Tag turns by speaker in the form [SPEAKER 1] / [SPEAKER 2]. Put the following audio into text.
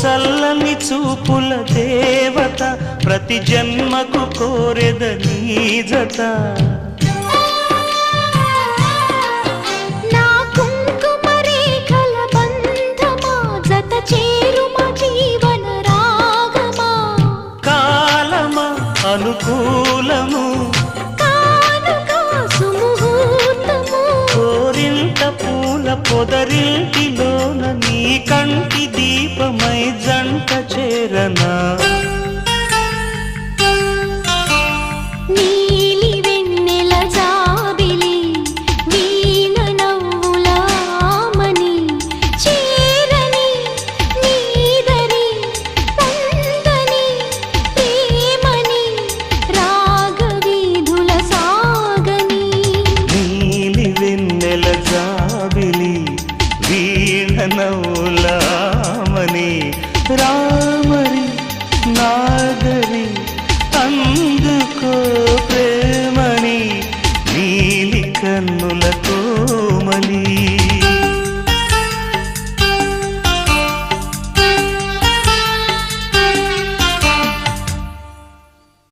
[SPEAKER 1] చల్లని చూపుల దేవత ప్రతి జన్మకు కోరెద నీ జత
[SPEAKER 2] నా కుంకుమ రేఖల బంధమా జత చేరుమా జీవన రాగమా
[SPEAKER 1] కాలమా అనుకూలము
[SPEAKER 2] కానుక సుముహూర్తము
[SPEAKER 1] కోరింత పూల పొదరింటిలోన నీ కంటి దీపమై జంట చేరనా
[SPEAKER 2] నీలి వెన్నెల జాబిలి వీణ నవ్వుల ఆమని చీరని నీదరి పొందని ప్రేమని రాగవీధుల సాగని
[SPEAKER 1] నీలి వెన్నెల జాబిలి వీణ నవ్వులామని రామరి నాగరి అందుకో ప్రేమని నీలి కన్నుల కోమలి